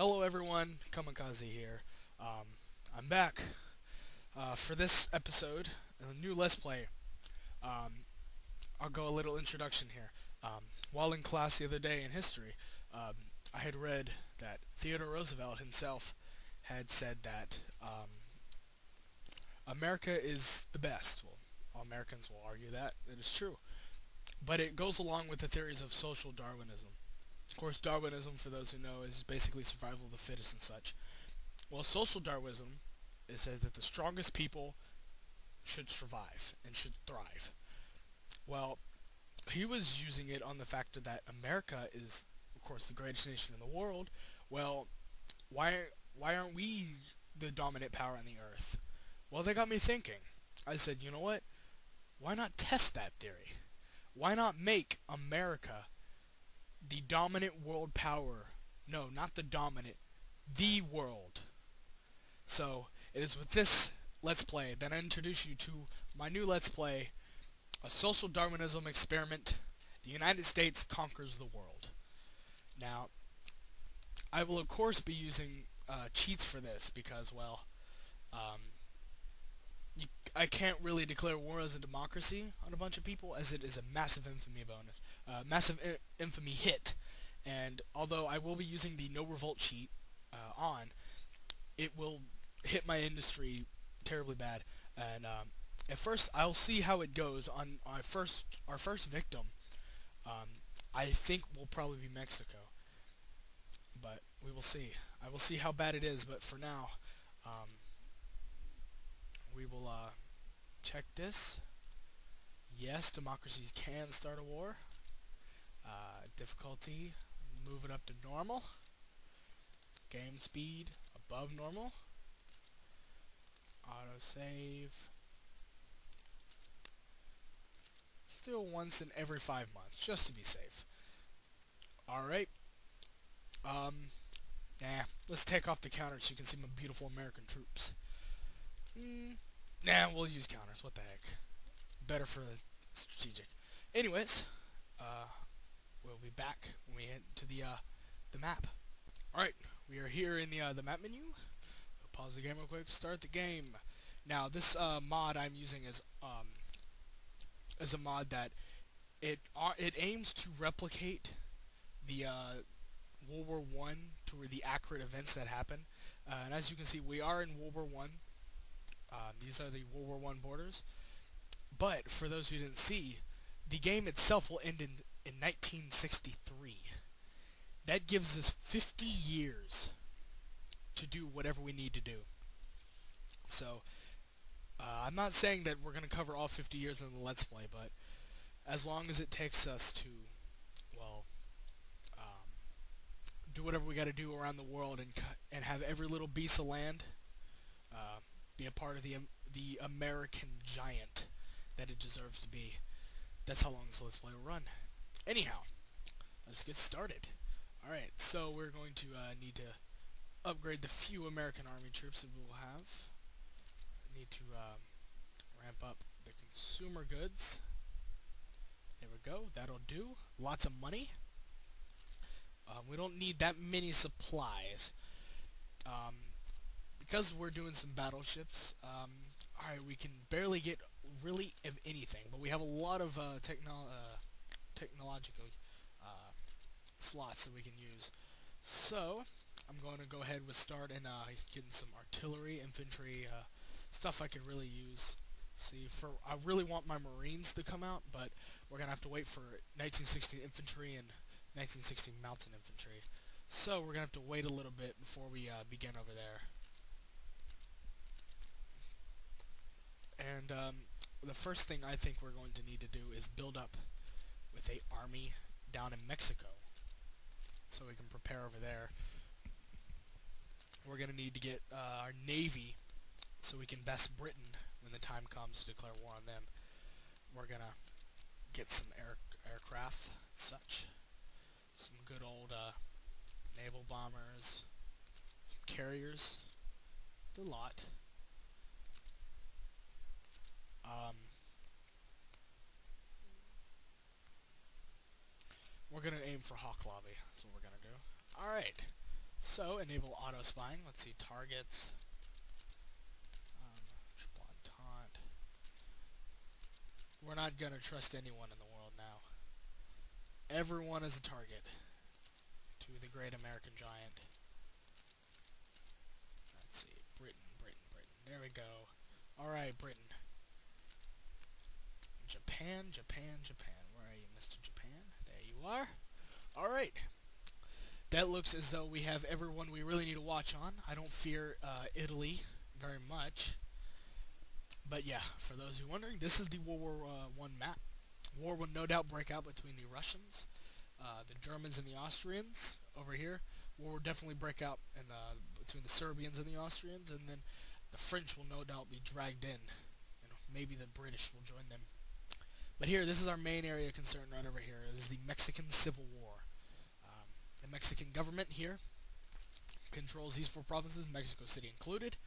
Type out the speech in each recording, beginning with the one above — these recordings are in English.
Hello everyone, Kamikaze here. I'm back for this episode, a new Let's Play. Um, I'll go a little introduction here. While in class the other day in history, um, I had read that Theodore Roosevelt himself had said that America is the best. Well, all Americans will argue that it is true, but it goes along with the theories of social Darwinism. Of course, Darwinism, for those who know, is basically survival of the fittest and such. Well, social Darwinism, it says that the strongest people should survive and should thrive. Well, he was using it on the factor that America is, of course, the greatest nation in the world. Well, why why aren't we the dominant power on the earth? Well, they got me thinking. I said, you know what? Why not test that theory? Why not make America the dominant world power? No, not the dominant, the world. So, it is with this Let's Play that I introduce you to my new Let's Play, a Social Darwinism Experiment. The United States conquers the world. Now, I will of course be using cheats for this because, well, um, I can't really declare war as a democracy on a bunch of people, as it is a massive infamy bonus, infamy hit. And although I will be using the no revolt cheat on, it will hit my industry terribly bad. And at first, I'll see how it goes on our first victim. I think will probably be Mexico, but we will see. I will see how bad it is, but for now, we will check this. Yes, democracies can start a war. Difficulty, move it up to normal. Game speed, above normal. Autosave. Still once in every 5 months, just to be safe. Alright. Let's take off the counters so you can see my beautiful American troops. We'll use counters. What the heck? Better for the strategic. Anyways, we'll be back when we head to the map. Alright, we are here in the map menu. We'll pause the game real quick. Start the game. Now, this mod I'm using is a mod that it aims to replicate the World War I to where the accurate events that happen. And as you can see, we are in World War I. These are the World War I borders. But for those who didn't see, the game itself will end in 1963. That gives us 50 years to do whatever we need to do. So, I'm not saying that we're going to cover all 50 years in the Let's Play, but as long as it takes us to, well, do whatever we got to do around the world and have every little piece of land be a part of the American giant that it deserves to be. That's how long this Let's Play will run. Anyhow, let's get started. Alright, so we're going to need to upgrade the few American army troops that we will have. Need to ramp up the consumer goods. There we go. That'll do. Lots of money. We don't need that many supplies. Because we're doing some battleships, alright, we can barely get really of anything, but we have a lot of technological slots that we can use. So, I'm going to go ahead with start and getting some artillery, infantry, stuff I could really use. See, I really want my Marines to come out, but we're going to have to wait for 1916 infantry and 1916 mountain infantry. So, we're going to have to wait a little bit before we begin over there. And the first thing I think we're going to need to do is build up with a army down in Mexico, so we can prepare over there. We're going to need to get our navy so we can best Britain when the time comes to declare war on them. We're going to get some aircraft and such. Some good old naval bombers, some carriers, a lot. We're going to aim for Hawk Lobby. That's what we're going to do. Alright. So enable auto spying. Let's see, targets. Triple entente. We're not gonna trust anyone in the world now. Everyone is a target to the great American giant. Let's see, Britain, Britain, Britain. There we go. Alright, Britain. Japan, Japan, Japan. Where are you, Mr. Japan? There you are. Alright. That looks as though we have everyone we really need to watch on. I don't fear Italy very much. But yeah, for those who are wondering, this is the World War I map. War will no doubt break out between the Russians, the Germans, and the Austrians over here. War will definitely break out in between the Serbians and the Austrians, and then the French will no doubt be dragged in. You know, maybe the British will join them. But here, this is our main area of concern right over here. It is the Mexican Civil War. The Mexican government here controls these 4 provinces, Mexico City included.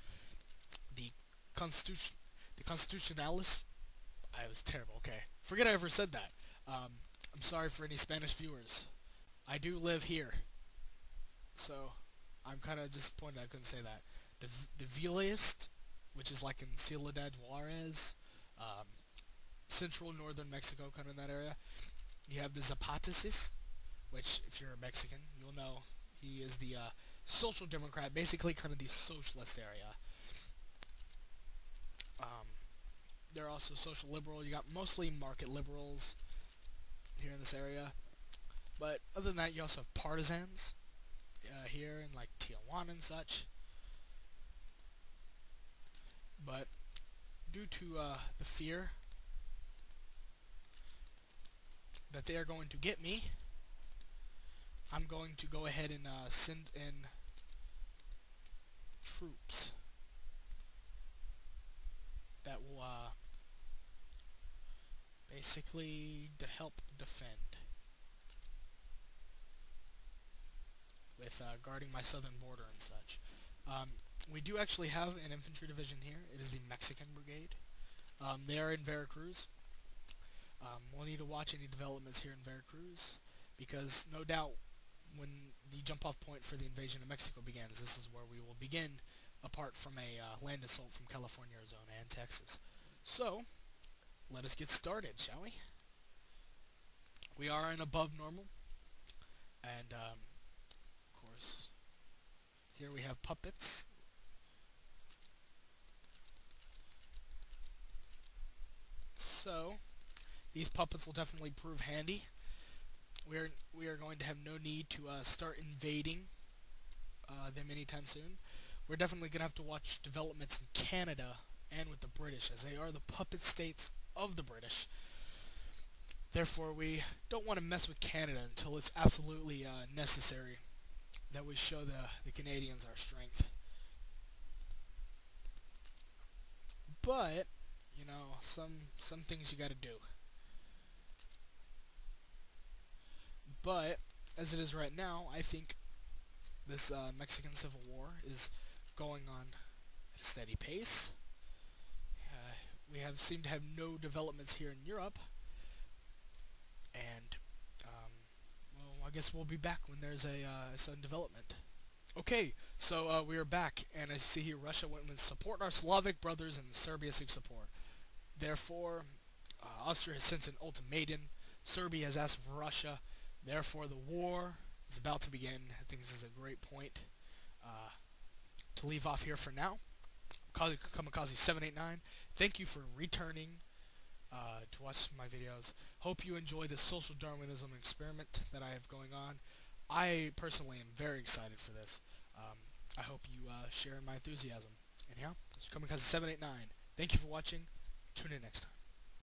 The Constitutionalists. I was terrible. Okay, forget I ever said that. I'm sorry for any Spanish viewers. I do live here, so I'm kind of disappointed I couldn't say that. The Vilist, which is like in Ciudad Juarez, central northern Mexico, kind of in that area. You have the Zapatists, which, if you're a Mexican, you'll know he is the social democrat, basically kind of the socialist area. They're also social liberal. You got mostly market liberals here in this area. But other than that, you also have partisans here in like Tijuana and such. But due to the fear that they are going to get me, I'm going to go ahead and send in troops that will basically to help defend with guarding my southern border and such. We do actually have an infantry division here. It is the Mexican Brigade. They are in Veracruz. We'll need to watch any developments here in Veracruz, because no doubt when the jump-off point for the invasion of Mexico begins, this is where we will begin, apart from a land assault from California, Arizona, and Texas. So, let us get started, shall we? We are in above normal, and of course, here we have puppets. So, these puppets will definitely prove handy. We are going to have no need to start invading them anytime soon. We're definitely going to have to watch developments in Canada and with the British, as they are the puppet states of the British. Therefore, we don't want to mess with Canada until it's absolutely necessary that we show the Canadians our strength. But, you know, some things you gotta do. But, as it is right now, I think this Mexican Civil War is going on at a steady pace. We seem to have no developments here in Europe. And, well, I guess we'll be back when there's a sudden development. Okay, so we are back, and as you see here, Russia went with support our Slavic brothers, and Serbia seeks support. Therefore, Austria has sent an ultimatum. Serbia has asked for Russia. Therefore, the war is about to begin. I think this is a great point to leave off here for now. Kamikaze789, thank you for returning to watch my videos. Hope you enjoy the Social Darwinism Experiment that I have going on. I personally am very excited for this. I hope you share in my enthusiasm. Anyhow, Kamikaze789, thank you for watching. Tune in next time.